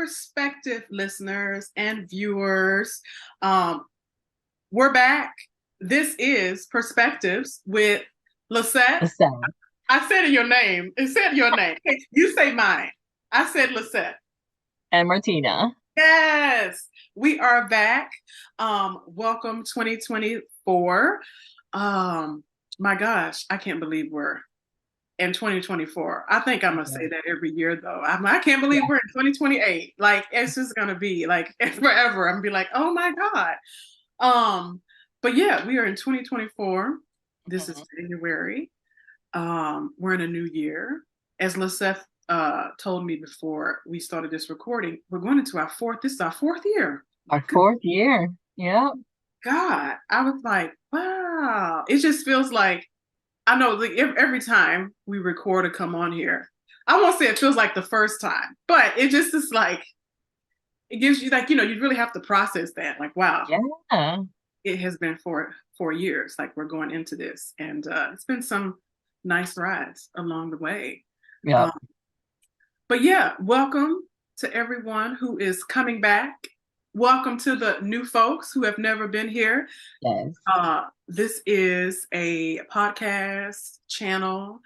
prospective listeners and viewers. We're back. This is Perspectives with Lisette. The sound. I said your name. It said your name. You say mine. I said Lisette. And Martina. Yes, we are back. Welcome 2024. My gosh, I can't believe we're in 2024. I think I'm gonna say Yeah. that every year though. I can't believe we're in 2028. Like it's just gonna be like forever. I'm gonna be like, oh my God. Um, but yeah, we are in 2024. This is Mhm. January. We're in a new year. As Lisette told me before we started this recording, we're going into this is our fourth year. Our Good fourth year. Yeah. God. I was like, wow. It just feels like I know like every time we record or come on here, I won't say it feels like the first time, but it just is like it gives you like, you really have to process that. Like, wow, Yeah. it has been 4 years. Like we're going into this. And it's been some nice rides along the way. Yep. Um, but yeah, welcome to everyone who is coming back. Welcome to the new folks who have never been here. Yes. This is a podcast channel.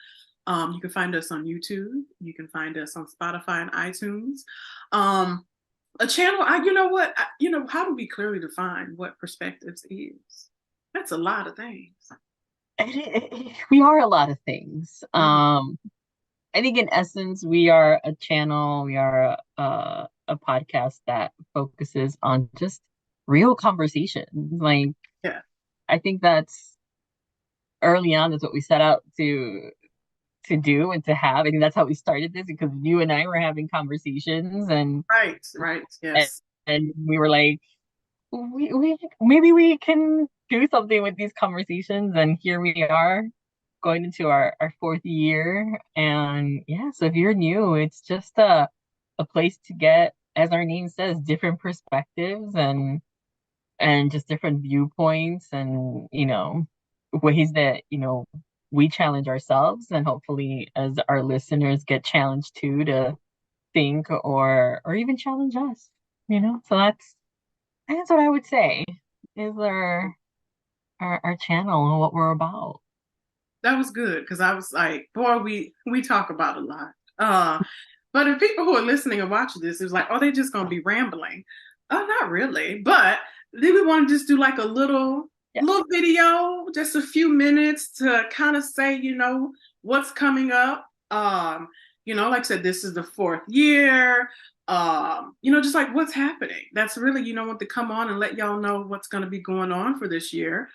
You can find us on YouTube. You can find us on Spotify and iTunes. Um, a channel. You know what? How do we clearly define what perspectives is? That's a lot of things. We are a lot of things. Mhm. I think in essence, we are a channel, we are a podcast that focuses on just real conversations. Like, Yeah. I think that's early on is what we set out to do and to have. I think that's how we started this because you and I were having conversations Right. Right. and, Yes. and we were like, we maybe we can do something with these conversations, and here we are going into our fourth year. And yeah, so if you're new, it's just a place to get, as our name says, different perspectives and just different viewpoints, and ways that we challenge ourselves, and hopefully as our listeners get challenged too to think or even challenge us. So that's what I would say is our channel and what we're about. That was good because I was like, boy, we talk about a lot. Uh, but if people who are listening and watching this is like, oh, they're just gonna be rambling. Oh, not really. But then we want to just do like a little Yeah. little video, just a few minutes to kind of say, what's coming up. Like I said, this is the fourth year. Just like what's happening. That's really, want to come on and let y'all know what's gonna be going on for this year.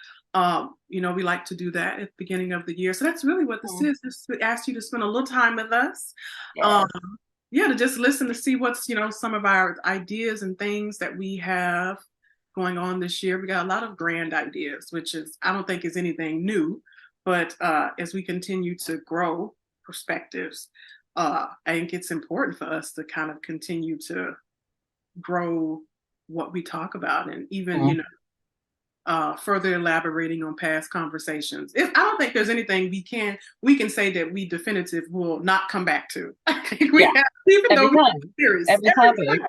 We like to do that at the beginning of the year. So that's really what this Mm. is. Just to ask you to spend a little time with us. Um, Yes. yeah, to just listen to see what's, some of our ideas and things that we have going on this year. We got a lot of grand ideas, which is, I don't think is anything new, but as we continue to grow perspectives, I think it's important for us to kind of continue to grow what we talk about and even, Mm. further elaborating on past conversations. I don't think there's anything we can say that we definitive will not come back to. I think we Yeah. have, even though Every we have time. series Every topic.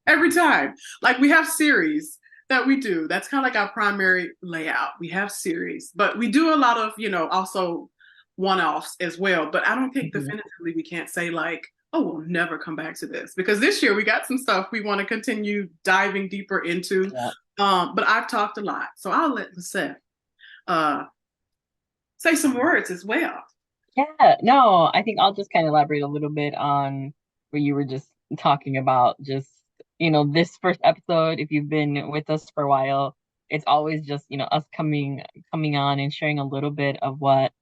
every time, like we have series that we do. That's kind of like our primary layout. We have series, but we do a lot of also one-offs as well. But I don't think Mhm. definitively we can't say like, oh, we'll never come back to this because this year we got some stuff we want to continue diving deeper into. Yeah. But I've talked a lot, so I'll let Lisette uh, say some words as well. Yeah, no, I think I'll just kind of elaborate a little bit on what you were just talking about. Just, this first episode, if you've been with us for a while, it's always just, us coming on and sharing a little bit of what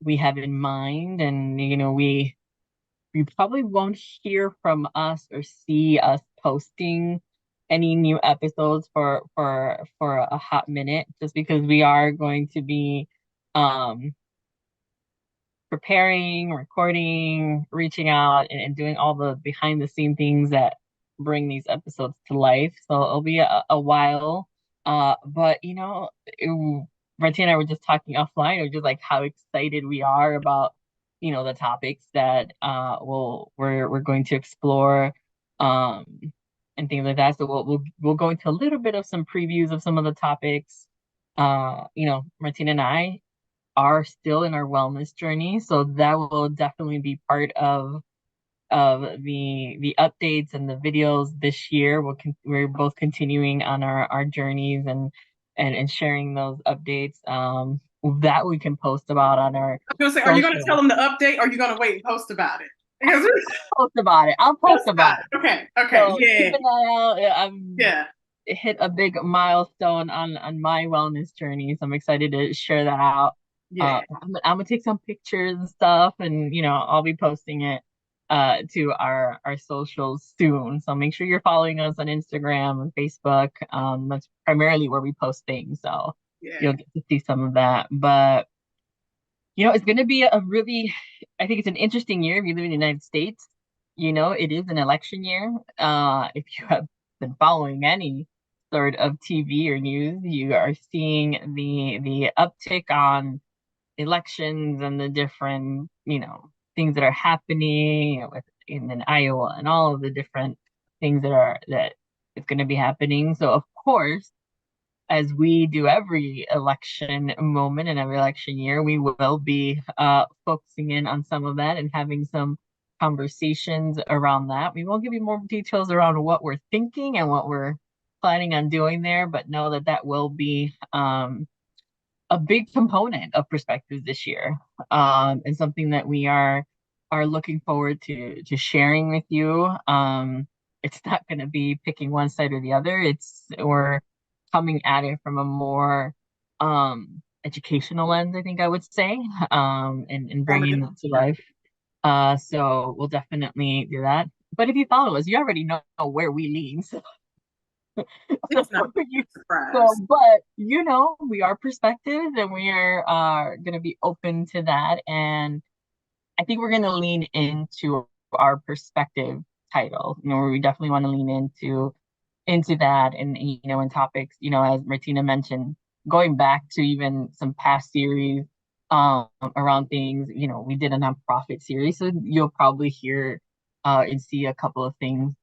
we have in mind. And, we probably won't hear from us or see us posting any new episodes for a hot minute, just because we are going to be um preparing, recording, reaching out, and doing all the behind the scene things that bring these episodes to life. So it'll be a while. But Martina and I were just talking offline of just like how excited we are about, the topics that we're going to explore. Um and things like that. So we'll go into a little bit of some previews of some of the topics. Martina and I are still in our wellness journey, so that will definitely be part of the updates and the videos this year. We're both continuing on our journeys and sharing those updates that we can post about on our I was gonna say, are you gonna tell social. them the update, or are you gonna wait and post about it? Because Post about it. I'll post post about about it. it. Okay, okay, So keep yeah, an eye out. I've yeah, hit a big milestone on my wellness journey, so I'm excited to share that out. yeah, I'm gonna take some pictures and stuff, and I'll be posting it to our socials soon. So make sure you're following us on Instagram and Facebook. That's primarily where we post things, so yeah. you'll get to see some of that. But it's going to be a really, I think it's an interesting year if you live in the United States. It is an election year. If you have been following any sort of TV or news, you are seeing the uptick on elections and the different, things that are happening in Iowa and all of the different things that is going to be happening. So of course, as we do every election moment and every election year, we will be focusing in on some of that and having some conversations around that. We will give you more details around what we're thinking and what we're planning on doing there, but know that that will be a big component of perspectives this year, and something that we are looking forward to sharing with you. It's not going to be picking one side or the other. We're coming at it from a more educational lens, I think I would say, and bringing Formative. that to life. So we'll definitely do that. But if you follow us, you already know where we lean. So It's not you a surprise. but we are perspectives and we are gonna be open to that. And I think we're gonna lean into our perspective title, where we definitely want to lean into that and in topics, as Martina mentioned, going back to even some past series around things. We did a nonprofit series, so you'll probably hear and see a couple of things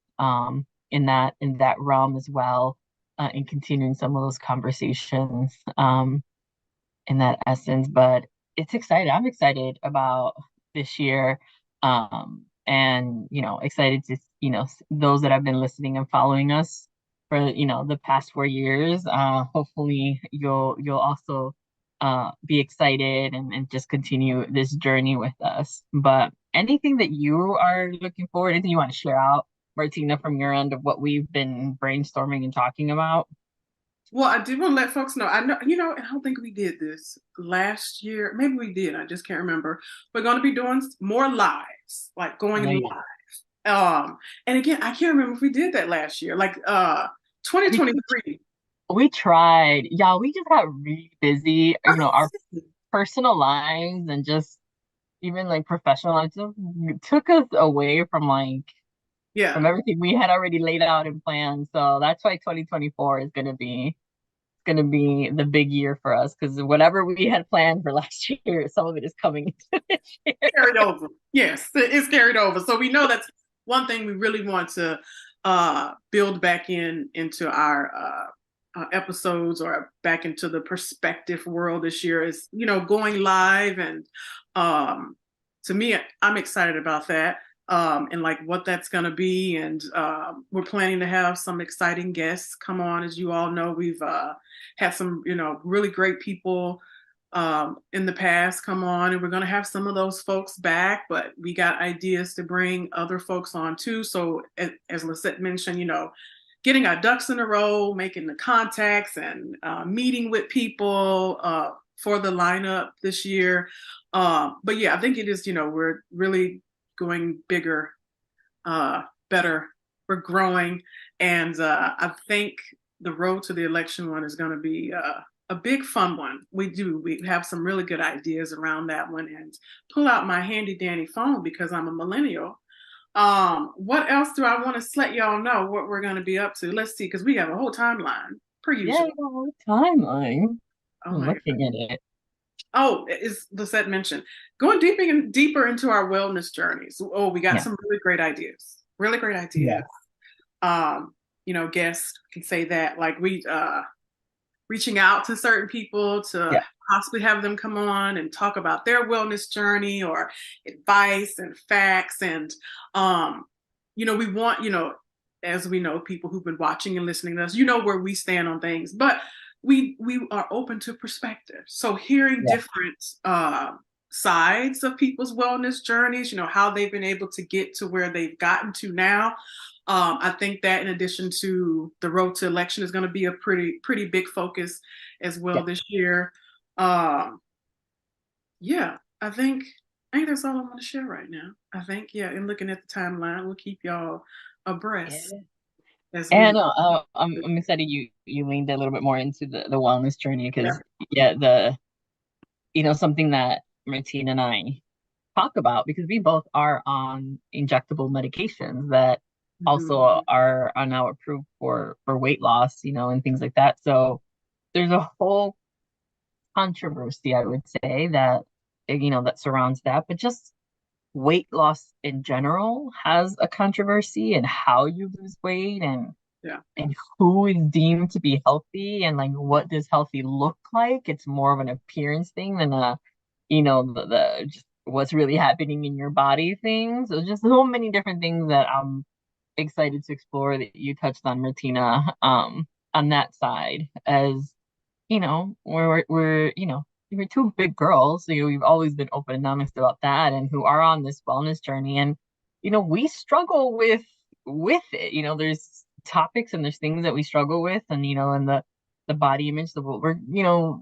in that realm as well, and continuing some of those conversations in that essence. But it's exciting. I'm excited about this year. And excited to those that have been listening and following us for the past 4 years. Hopefully you'll also be excited and just continue this journey with us. But anything that you are looking forward, anything you want to share out, Martina, from your end of what we've been brainstorming and talking about? Well, I did want to let folks know. I know, I don't think we did this last year. Maybe we did. I just can't remember. We're going to be doing more lives, like going Oh live. yeah. And again, I can't remember if we did that last year, like We 2023. we tried. Yeah, we just got really busy, our personal lives and just even like professional lives just took us away from Yeah, everything we had already laid out and planned. So that's why 2024 is gonna be the big year for us, because whatever we had planned for last year, some of it is coming into this year. carried over. Yes, it's carried over. So we know that's one thing we really want to build back into our episodes, or back into the perspective world this year, is going live. And um, to me, I'm excited about that, and like what that's going to be. And we're planning to have some exciting guests come on. As you all know, we've had some really great people in the past come on, and we're going to have some of those folks back, but we got ideas to bring other folks on too. So as Lisette mentioned, getting our ducks in a row, making the contacts, and meeting with people for the lineup this year. But yeah, I think it is, we're really going bigger, better. We're growing. And I think the road to the election one is going to be a big fun one. We have some really good ideas around that one. And pull out my handy dandy phone, because I'm a millennial. What else do I want to let y'all know what we're going to be up to? Let's see, because we have a whole timeline per Yeah, usual. timeline. Oh I'm my God. looking at it. Oh, is Lisette mentioned going deeper into our wellness journeys. Oh, we got Yeah. some really great ideas. Really great ideas. Yeah. guest can say that, like reaching out to certain people to Yeah, possibly have them come on and talk about their wellness journey or advice and facts. And, we want, as we know, people who've been watching and listening to us, where we stand on things, but we are open to perspective. So hearing yeah, different sides of people's wellness journeys, how they've been able to get to where they've gotten to now. I think that in addition to the road to election is going to be a pretty big focus as well yeah. this year. Um, yeah, I think that's all I want to share right now. I think, yeah, and looking at the timeline, we'll keep y'all abreast Yeah. as And we. I'm excited you leaned a little bit more into the wellness journey Yeah. because yeah, the something that Martina and I talk about because we both are on injectable medications that Mhm. also are now approved for weight loss, and things like that. So there's a whole controversy, I would say, that that surrounds that, but just weight loss in general has a controversy and how you lose weight Yeah. and who is deemed to be healthy and like what does healthy look like. It's more of an appearance thing than the just what's really happening in your body thing. So just so many different things that I'm excited to explore that you touched on, Martina, on that side as we're two big girls, so we've always been open and honest about that, and who are on this wellness journey, and we struggle with it. There's topics and there's things that we struggle with, and and the body image, we're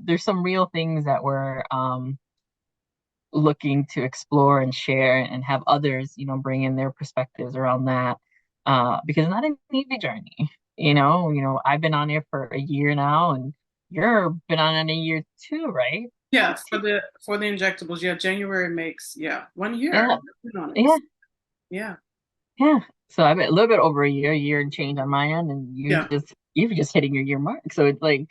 there's some real things that we're looking to explore and share and have others, bring in their perspectives around that. Because it's not an easy journey. I've been on here for a year now and you've been on it a year too, right? Yes, for the injectables. Yeah, January makes, yeah, 1 year. Yeah, Been on it. yeah, Yeah. yeah. So I've been a little bit over a year and change on my end, and Yeah. you've just hitting your year mark. So it's like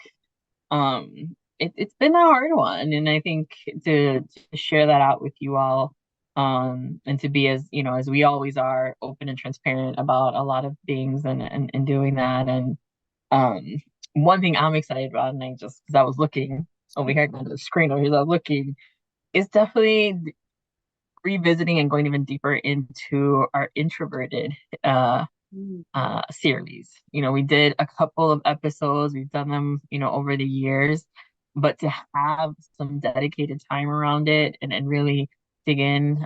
it's been a hard one, and I think to share that out with you all, and to be as as we always are, open and transparent about a lot of things and doing that. And um one thing I'm excited about, and I just because I was looking over here at the screen over here, I was looking, is definitely revisiting and going even deeper into our introverted uh Mm. series. We did a couple of episodes, we've done them, over the years, but to have some dedicated time around it and really dig in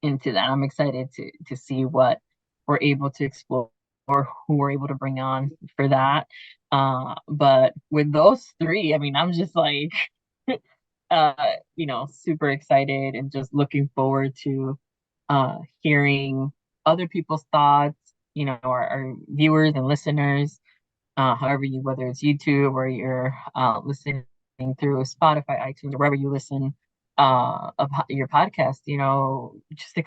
into that, I'm excited to see what we're able to explore or who we're able to bring on for that. But with those three, I mean, I'm just like uh, super excited and just looking forward to hearing other people's thoughts, our viewers and listeners, however whether it's YouTube or you're listening through Spotify, iTunes, or wherever you listen of your podcast, just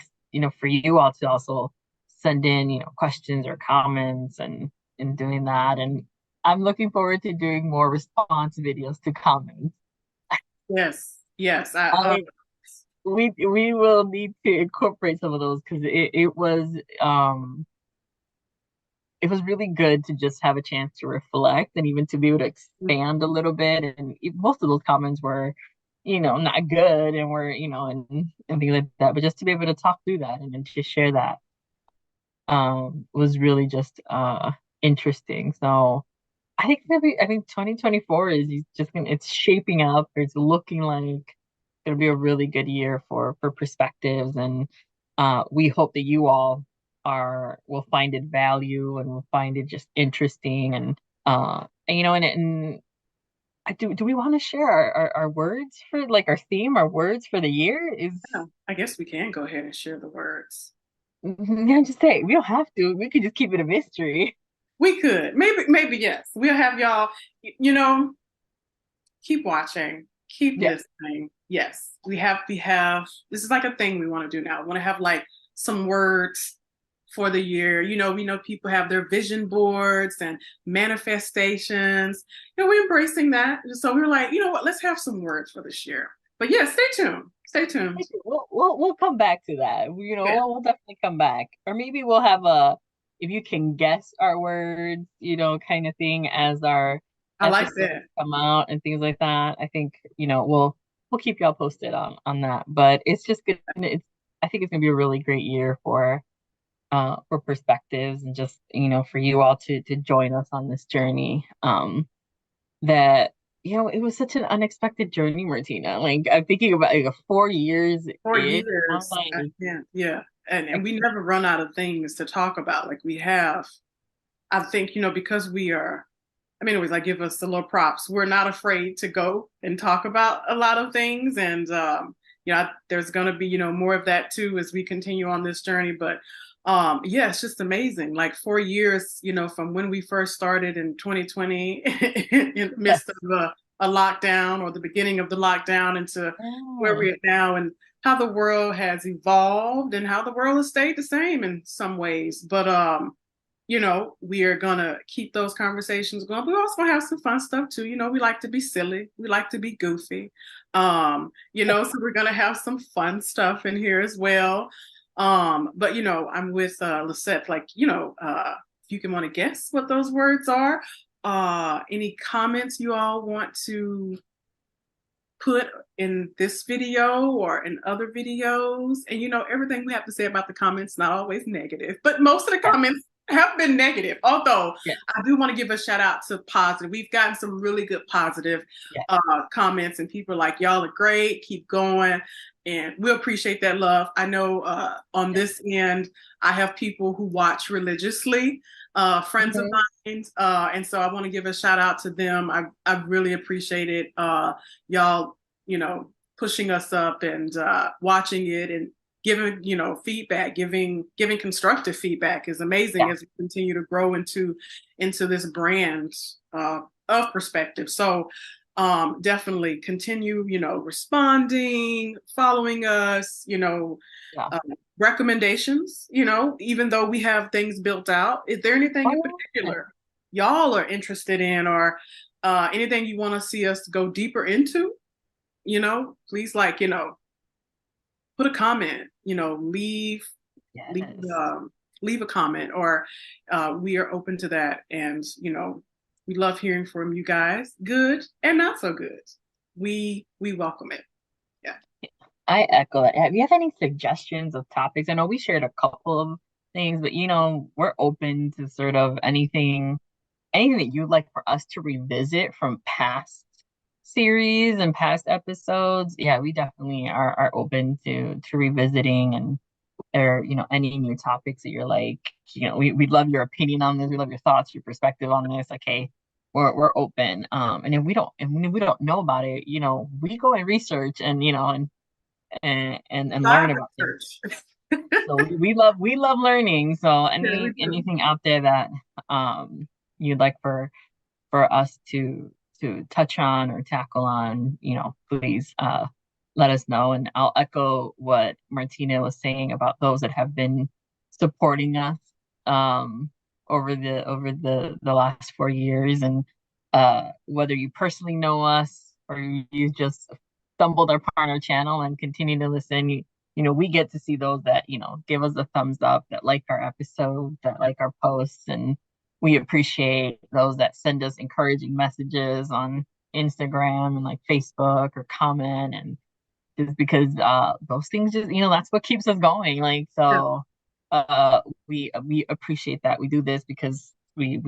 for you all to also send in, questions or comments and doing that. And I'm looking forward to doing more response videos to comments. Yes. Yes. I we will need to incorporate some of those because it was really good to just have a chance to reflect and even to be able to expand a little bit. And most of those comments were, not good and were, and things like that. But just to be able to talk through that and to share that was really just interesting. So I think 2024 is just gonna it's shaping up. It's looking like it'll be a really good year for perspectives, and we hope that you all are will find it value and will find it just interesting and do we want to share our words for like our theme, our words for the year is Yeah, I guess we can go ahead and share the words. yeah, just say we don't have to. We could just keep it a mystery. We could. Maybe yes. We'll have y'all, you know, keep watching, keep Yeah. listening. Yes. We have this is like a thing we want to do now. We want to have like some words for the year. We know people have their vision boards and manifestations. We're embracing that. So we're like, you know what, let's have some words for this year. But yeah, stay tuned. Stay tuned. We'll come back to that. Yeah. We'll definitely come back, or maybe we'll have a if you can guess our words, kind of thing as our I like episodes that. come out and things like that. I think, we'll keep y'all posted on that. But it's just gonna it's I think it's gonna be a really great year for perspectives and just, for you all to join us on this journey. That it was such an unexpected journey, Martina. Like I'm thinking about like 4 years For in. I'm years. like, Yeah. And like, we never run out of things to talk about. Like we have, I think, because we are, I mean, anyways, I give us a little props. We're not afraid to go and talk about a lot of things. And, there's going to be, more of that too as we continue on this journey. But yeah, it's just amazing. Like 4 years, from when we first started in 2020 in the midst of a lockdown or the beginning of the lockdown into where oh, we're at now and how the world has evolved and how the world has stayed the same in some ways. But we are gonna keep those conversations going. But we're also gonna have some fun stuff too. We like to be silly. We like to be goofy. So we're gonna have some fun stuff in here as well. But I'm with Lisette, like, if you can want to guess what those words are. Any comments you all want to put in this video or in other videos. And everything we have to say about the comments, not always negative, but most of the yeah, comments have been negative. Although yeah, I do want to give a shout out to positive. We've gotten some really good positive yeah. comments, and people are like, y'all are great, keep going. And we appreciate that love. I know on Yeah. this end, I have people who watch religiously, friends of Okay. mine. And so I want to give a shout out to them. I really appreciate it. Y'all, pushing us up and watching it and giving, feedback, giving constructive feedback is amazing Yeah. as we continue to grow into this brand of perspective. So definitely continue, responding, following us, Yeah. uh, recommendations, even though we have things built out. Is there anything in Oh, yeah. particular y'all are interested in or anything you want to see us go deeper into? Please, like, put a comment, leave Yes. leave a comment, or we are open to that. And we love hearing from you guys, good and not so good. We welcome it. Yeah. I echo it. Have you have any suggestions of topics? I know we shared a couple of things, but we're open to sort of anything that you'd like for us to revisit from past series and past episodes. Yeah, we definitely are open to revisiting and or any new topics that you're like, we love your opinion on this, we love your thoughts, your perspective on this. Like, hey, we're open. And if we don't know about it, we go and research and and learn Live about things. research. So we love learning. So Yeah, we do. anything out there that you'd like for us to touch on or tackle on, please let us know. And I'll echo what Martina was saying about those that have been supporting us um over the last 4 years. And whether you personally know us or you just stumbled upon our channel and continue to listen, we get to see those that, give us a thumbs up, that like our episodes, that like our posts, and we appreciate those that send us encouraging messages on Instagram and like Facebook or comment. And just because those things just, that's what keeps us going. Like, Yeah. so we appreciate that. We do this because we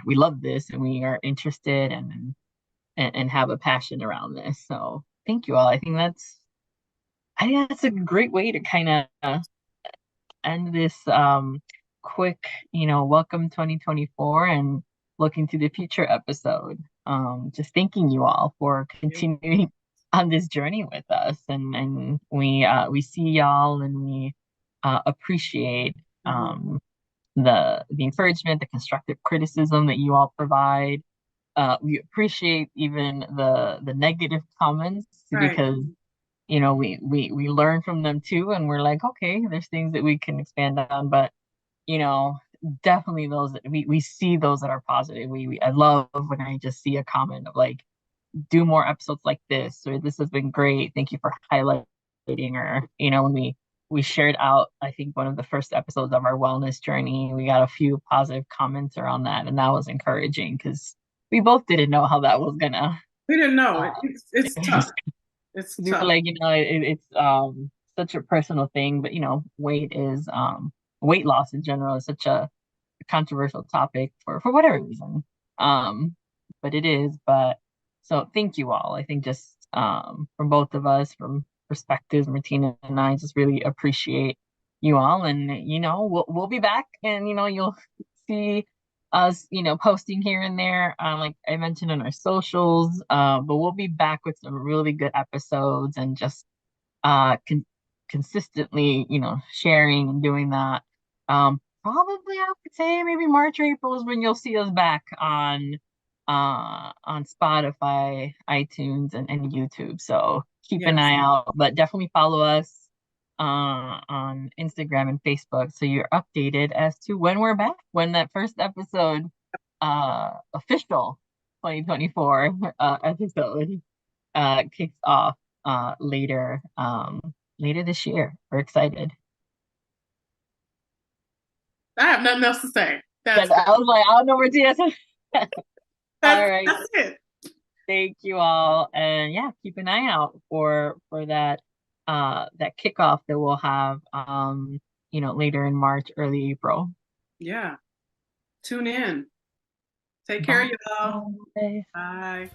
love this and we are interested and have a passion around this. So thank you all. I think that's a great way to kind of end this quick, welcome 2024 and look into the future episode. Just thanking you all for continuing on this journey with us. And we see y'all and we appreciate Mhm. the encouragement, the constructive criticism that you all provide. We appreciate even the negative comments Right. because we learn from them too, and we're like, okay, there's things that we can expand on. But you know definitely those that we see those that are positive. I love when I just see a comment of like, do more episodes like this, or this has been great, thank you for highlighting, or when we shared out, I think, one of the first episodes of our wellness journey. We got a few positive comments around that, and that was encouraging because we both didn't know how that was gonna. We didn't know it. Uh, It's tough. It's we were tough. like, it's such a personal thing, but weight loss in general is such a controversial topic for whatever reason. Um, but it is. But so thank you all. I think just from both of us, from perspectives, Martina and I just really appreciate you all. And we'll be back, and you'll see us, posting here and there, like I mentioned on our socials. But we'll be back with some really good episodes and just consistently, sharing and doing that. Probably I would say maybe March or April is when you'll see us back on Spotify, iTunes, and YouTube. So keep an Yes. eye out, but definitely follow us on Instagram and Facebook so you're updated as to when we're back, when that first episode, official 2024 episode kicks off later this year. We're excited. I have nothing else to say. But I was like, I don't know where TS. All right. That's it. Thank you all. And yeah, keep an eye out for that kickoff that we'll have later in March, early April. Yeah. Tune in. Take care, y'all. Bye. Bye.